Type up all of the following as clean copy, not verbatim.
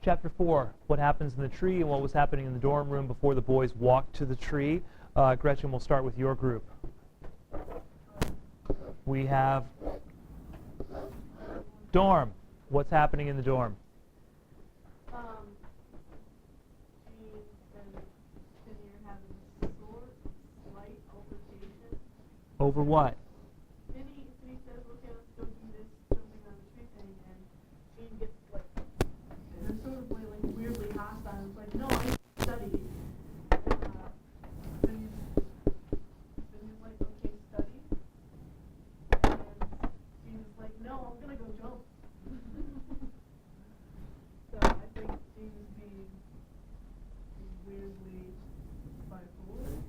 Chapter 4, what happens in the tree and what was happening in the dorm room before the boys walked to the tree. Gretchen, we'll start with your group. We have dorm. What's happening in the dorm? Over what? Vinny says, okay, let's go do this jumping on the tree thing, and Jean gets like, they're sort of like weirdly hostile. It's like, no, I study. Vinny's like, okay, study. And Jean's like, no, I'm gonna go jump. So I think Jean's being weirdly bipolar.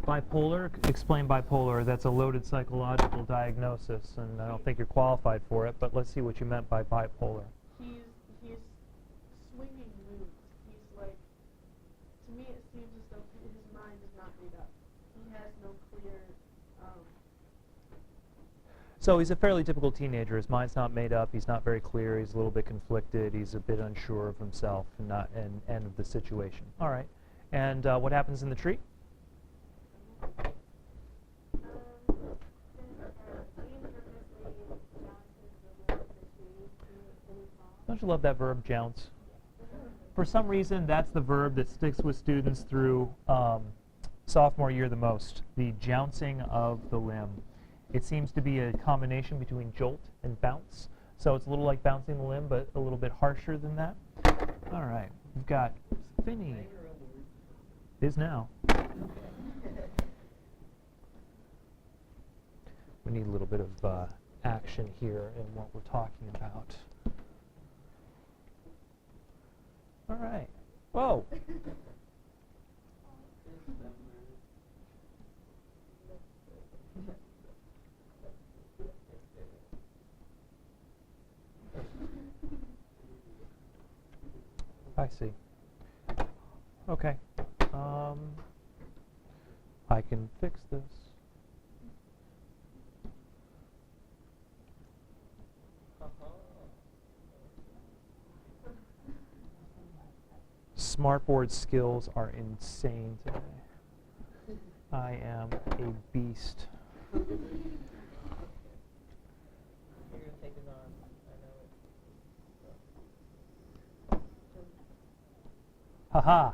Bipolar? Explain bipolar. That's a loaded psychological diagnosis, and I don't think you're qualified for it, but let's see what you meant by bipolar. He's swinging moods. He's like, to me it seems as though his mind is not made up. He has no clear, So he's a fairly typical teenager. His mind's not made up. He's not very clear. He's a little bit conflicted. He's a bit unsure of himself and of the situation. All right. And what happens in the tree? Don't you love that verb, jounce? For some reason, that's the verb that sticks with students through sophomore year the most, the jouncing of the limb. It seems to be a combination between jolt and bounce. So it's a little like bouncing the limb, but a little bit harsher than that. All right, we've got Finney. Is now. We need a little bit of action here in what we're talking about. All right. Whoa. I see. Okay. I can fix this. Smartboard skills are insane today. I am a beast. You're gonna take his arm. I know it. Haha.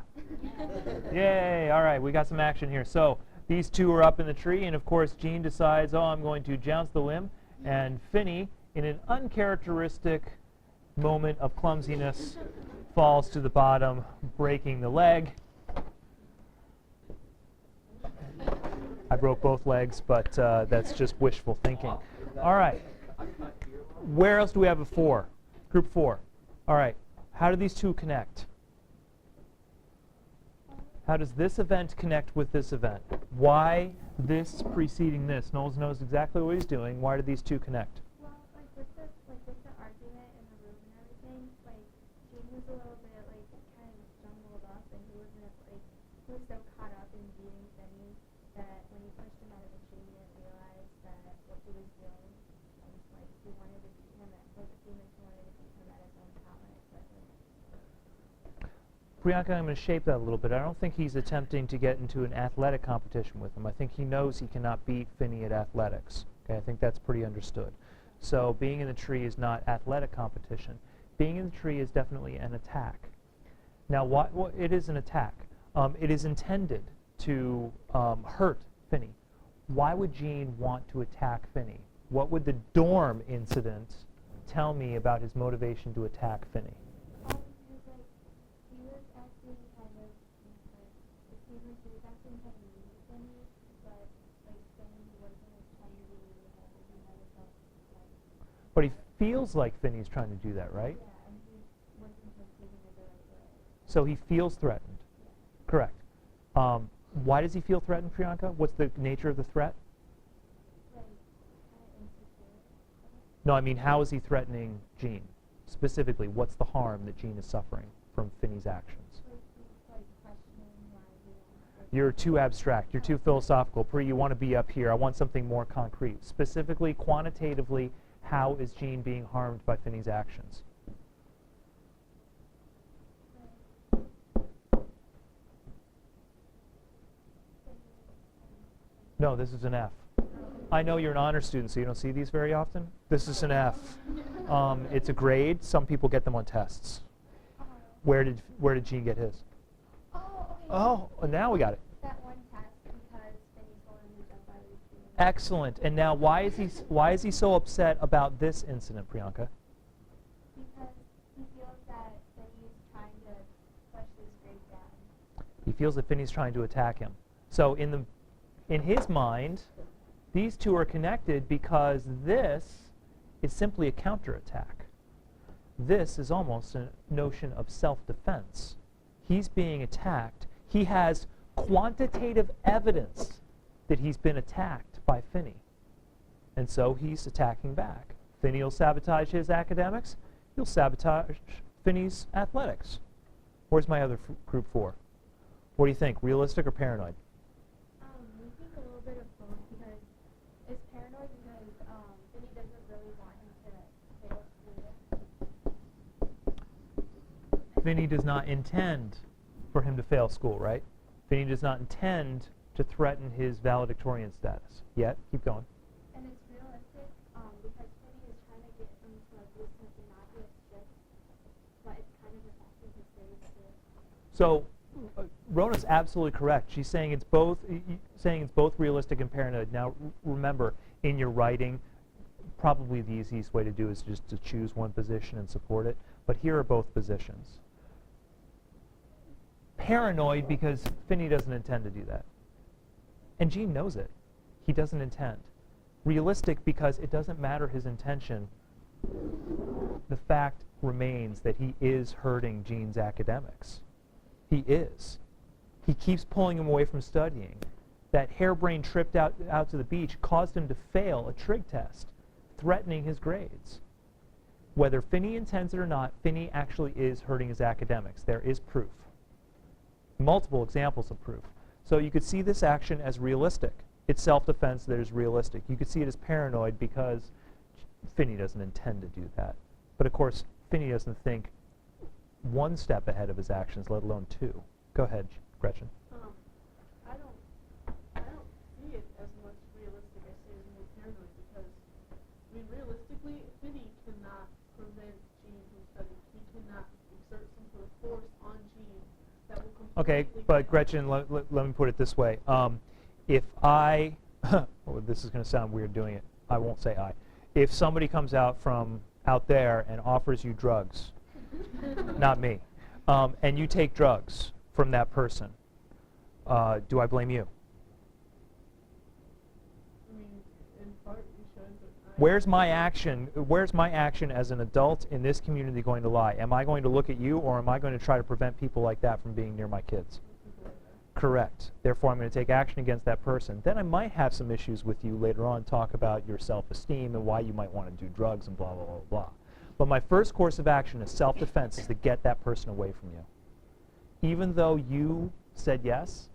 Yay. All right, we got some action here. So these two are up in the tree, and of course Jean decides, oh, I'm going to jounce the limb. And Finney, in an uncharacteristic moment of clumsiness, falls to the bottom, breaking the leg. I broke both legs, but that's just wishful thinking. All right. Where else do we have a 4? Group 4. All right. How do these two connect? How does this event connect with this event? Why this preceding this? Knowles knows exactly what he's doing. Why do these two connect? Well, like with the argument in the room and everything, like Gene was a little bit like kind of jumbled up, and he was so caught up in beating Vinny that when he pushed him out of the tree, he didn't realize that what he was doing, and like he wanted to beat him at like Demons wanted to beat him at his own talent, but Priyanka, I'm going to shape that a little bit. I don't think he's attempting to get into an athletic competition with him. I think he knows he cannot beat Finney at athletics. Okay, I think that's pretty understood. So being in the tree is not athletic competition. Being in the tree is definitely an attack. Now, what it is an attack. It is intended to hurt Finney. Why would Gene want to attack Finney? What would the dorm incident tell me about his motivation to attack Finney? But he feels like Finney's trying to do that, right? yeah, and he wasn't perceiving it the right way. So he feels threatened. Correct. Why does he feel threatened, Priyanka? What's the nature of the threat? Like, kind of insecure. No, I mean, how is he threatening Gene? Specifically, what's the harm that Gene is suffering from Finney's actions? Like, he's like questioning why he wants You're too abstract. You're too philosophical. Pri, you want to be up here. I want something more concrete. Specifically, quantitatively, how is Gene being harmed by Finney's actions? No, this is an F. I know you're an honor student, so you don't see these very often. This is an F. It's a grade. Some people get them on tests. Where did Gene get his? Oh, Oh, now we got it. that one test because Finney's the one who jumped out of the tree. Excellent. And now, why is he so upset about this incident, Priyanka? Because he feels that Finney's trying to push his grade down. He feels that Finney's trying to attack him. So in his mind, these two are connected because this is simply a counterattack. This is almost a notion of self-defense. He's being attacked. He has quantitative evidence that he's been attacked by Finney. And so he's attacking back. Finney will sabotage his academics. He'll sabotage Finney's athletics. Where's my other group 4? What do you think, realistic or paranoid? We think a little bit of both because it's paranoid because Finney doesn't really want him to fail school. Finney does not intend for him to fail school, right? Finney does not intend to threaten his valedictorian status. Yet, keep going. And it's realistic because Finney is trying to get him to like listen to not get strict, but it's kind of affecting his grades too. So, Rona's absolutely correct. She's saying it's both realistic and paranoid. Now, remember, in your writing, probably the easiest way to do is just to choose one position and support it. But here are both positions. Paranoid because Finney doesn't intend to do that. And Gene knows it. He doesn't intend. Realistic because it doesn't matter his intention. The fact remains that he is hurting Gene's academics. He is. He keeps pulling him away from studying. That harebrained trip out to the beach caused him to fail a trig test, threatening his grades. Whether Finney intends it or not, Finney actually is hurting his academics. There is proof. Multiple examples of proof. So you could see this action as realistic. It's self-defense that is realistic. You could see it as paranoid because Finney doesn't intend to do that. But of course, Finney doesn't think one step ahead of his actions, let alone 2. Go ahead, Gretchen. I don't see it as much realistic. I see it as more paranoid because, I mean, realistically, Finney cannot prevent Gene from studying. He cannot exert some sort of force on Gene that will completely. Okay, but Gretchen, let me put it this way. If I, oh, this is going to sound weird doing it. I won't say I. If somebody comes out from out there and offers you drugs, not me, and you take drugs from that person, do I blame you? I mean, in part you should, but Where's my action as an adult in this community going to lie? Am I going to look at you, or am I going to try to prevent people like that from being near my kids? Correct. Therefore, I'm going to take action against that person. Then I might have some issues with you later on, talk about your self-esteem and why you might want to do drugs and blah, blah, blah, blah. But my first course of action is self-defense, is to get that person away from you. Even though you said yes,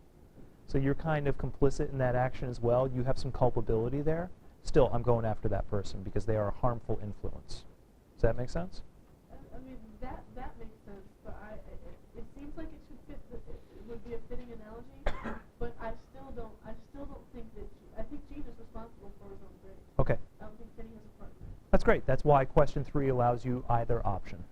so you're kind of complicit in that action as well, you have some culpability there, still, I'm going after that person because they are a harmful influence. Does that make sense? I mean, that makes sense, but it seems like it should fit, it would be a fitting analogy, but I still don't think that, I think Gene is responsible for his own grades. Okay. I don't think Finney has a part in it. That's great. That's why question 3 allows you either option.